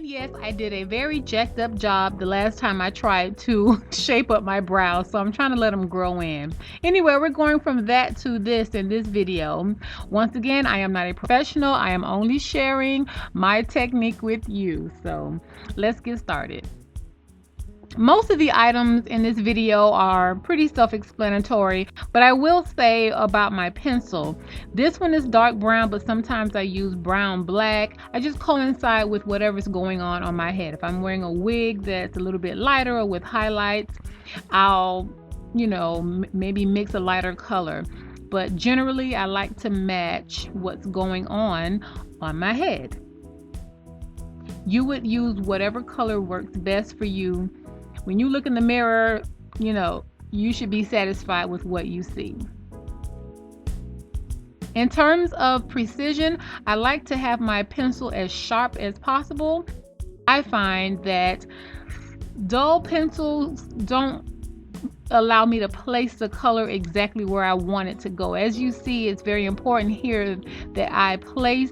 And yes, I did a very jacked up job the last time I tried to shape up my brows, so I'm trying to let them grow in. Anyway, we're going from that to this in this video. Once again, I am not a professional. I am only sharing my technique with you. So let's get started. Most of the items in this video are pretty self-explanatory, but I will say about my pencil. This one is dark brown, but sometimes I use brown black. I just coincide with whatever's going on my head. If I'm wearing a wig that's a little bit lighter or with highlights, I'll, maybe mix a lighter color. But generally, I like to match what's going on my head. You would use whatever color works best for you. When you look in the mirror, you should be satisfied with what you see. In terms of precision, I like to have my pencil as sharp as possible. I find that dull pencils don't allow me to place the color exactly where I want it to go. As you see, it's very important here that I place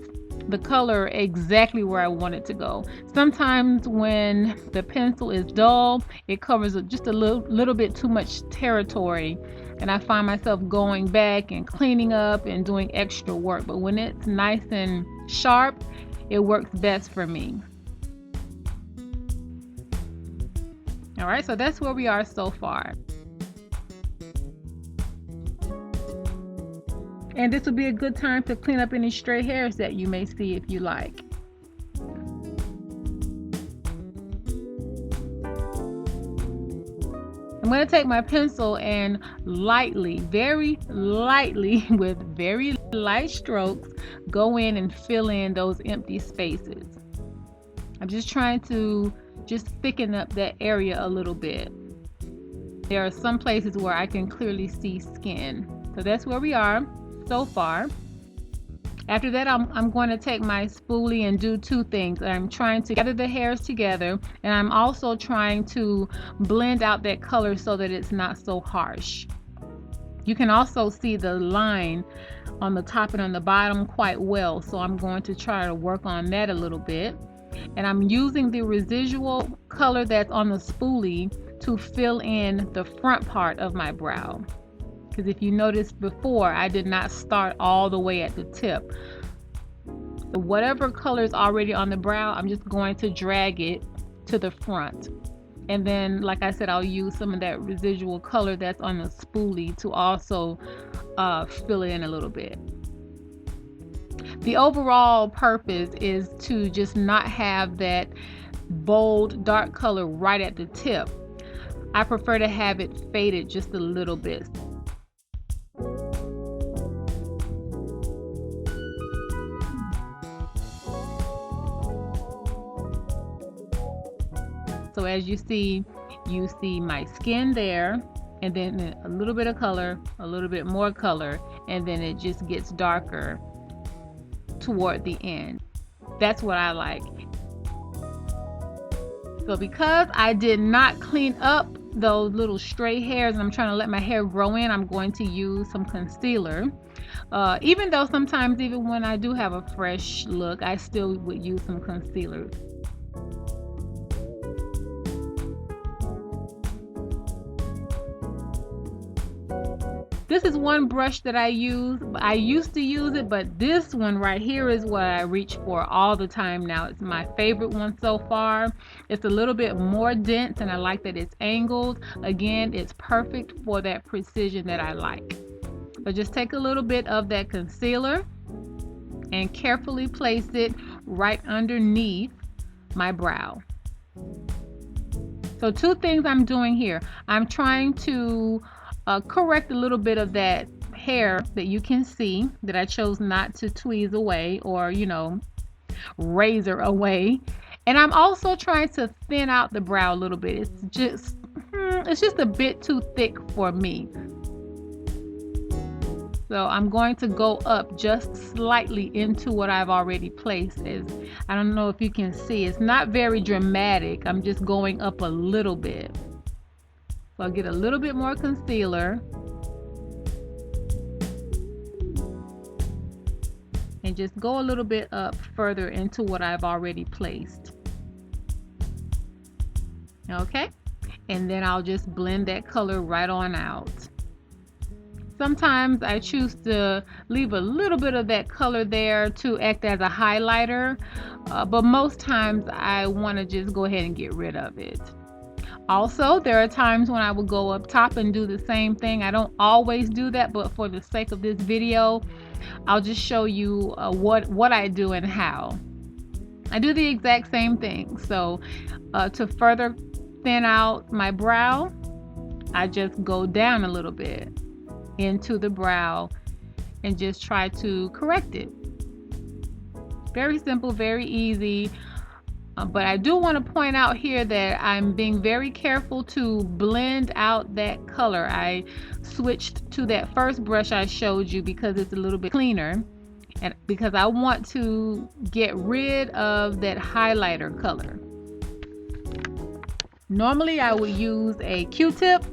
the color exactly where I want it to go. Sometimes when the pencil is dull, it covers just a little bit too much territory, and I find myself going back and cleaning up and doing extra work. But when it's nice and sharp, it works best for me. All right, so that's where we are so far. And this will be a good time to clean up any stray hairs that you may see if you like. I'm going to take my pencil and lightly, very lightly, with very light strokes, go in and fill in those empty spaces. I'm just trying to thicken up that area a little bit. There are some places where I can clearly see skin. So that's where we are so far. After that, I'm going to take my spoolie and do two things. I'm trying to gather the hairs together, and I'm also trying to blend out that color so that it's not so harsh. You can also see the line on the top and on the bottom quite well, so I'm going to try to work on that a little bit. And I'm using the residual color that's on the spoolie to fill in the front part of my brow. Because if you noticed before, I did not start all the way at the tip. So whatever color is already on the brow, I'm just going to drag it to the front. And then, like I said, I'll use some of that residual color that's on the spoolie to also fill it in a little bit. The overall purpose is to just not have that bold dark color right at the tip. I prefer to have it faded just a little bit. So as you see my skin there, and then a little bit of color, a little bit more color, and then it just gets darker toward the end. That's what I like. So because I did not clean up those little stray hairs and I'm trying to let my hair grow in, I'm going to use some concealer. Even though sometimes, even when I do have a fresh look, I still would use some concealer. This is one brush that I use. I used to use it, but this one right here is what I reach for all the time now. It's my favorite one so far. It's a little bit more dense, and I like that it's angled. Again, it's perfect for that precision that I like. So just take a little bit of that concealer and carefully place it right underneath my brow. So two things I'm doing here. I'm trying to correct a little bit of that hair that you can see that I chose not to tweeze away or, razor away. And I'm also trying to thin out the brow a little bit. It's just a bit too thick for me. So I'm going to go up just slightly into what I've already placed. I don't know if you can see, it's not very dramatic. I'm just going up a little bit. So I'll get a little bit more concealer and just go a little bit up further into what I've already placed. Okay, and then I'll just blend that color right on out. Sometimes I choose to leave a little bit of that color there to act as a highlighter, but most times I want to just go ahead and get rid of it. Also, there are times when I will go up top and do the same thing. I don't always do that, but for the sake of this video, I'll just show you what I do and how. I do the exact same thing. So to further thin out my brow, I just go down a little bit into the brow and just try to correct it. Very simple, very easy. But I do want to point out here that I'm being very careful to blend out that color. I switched to that first brush I showed you because it's a little bit cleaner, and because I want to get rid of that highlighter color. Normally I would use a Q-tip,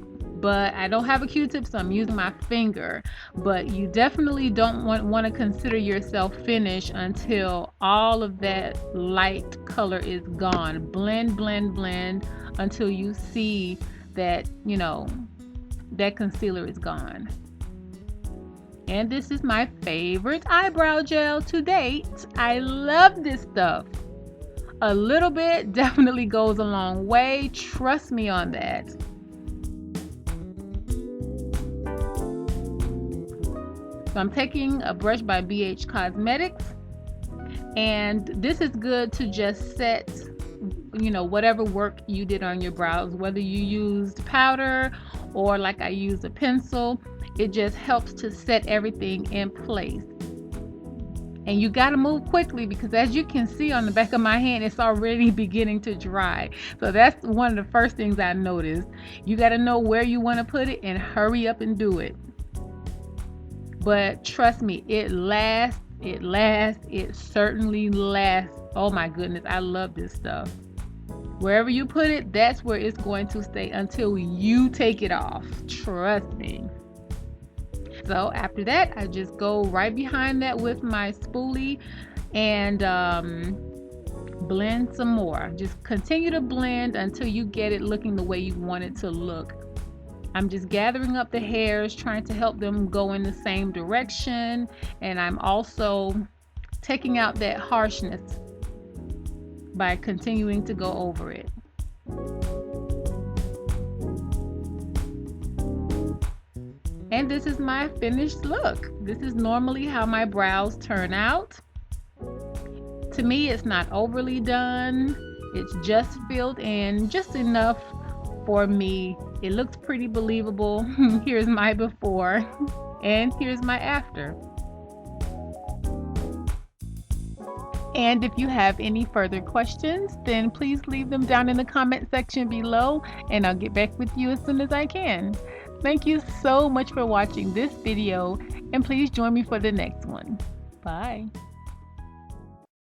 but I don't have a Q-tip, so I'm using my finger. But you definitely don't want to consider yourself finished until all of that light color is gone. Blend, blend, blend until you see that, you know, that concealer is gone. And this is my favorite eyebrow gel to date. I love this stuff. A little bit definitely goes a long way. Trust me on that. So I'm taking a brush by BH Cosmetics, and this is good to just set, you know, whatever work you did on your brows, whether you used powder or like I used a pencil. It just helps to set everything in place. And you got to move quickly because, as you can see on the back of my hand, it's already beginning to dry. So that's one of the first things I noticed. You got to know where you want to put it and hurry up and do it. But trust me, it lasts, it certainly lasts. Oh my goodness, I love this stuff. Wherever you put it, that's where it's going to stay until you take it off. Trust me. So after that, I just go right behind that with my spoolie and blend some more. Just continue to blend until you get it looking the way you want it to look. I'm just gathering up the hairs, trying to help them go in the same direction, and I'm also taking out that harshness by continuing to go over it. And this is my finished look. This is normally how my brows turn out. To me, it's not overly done. It's just filled in, just enough for me. It looks pretty believable. Here's my before and here's my after. And if you have any further questions, then please leave them down in the comment section below and I'll get back with you as soon as I can. Thank you so much for watching this video, and please join me for the next one. Bye.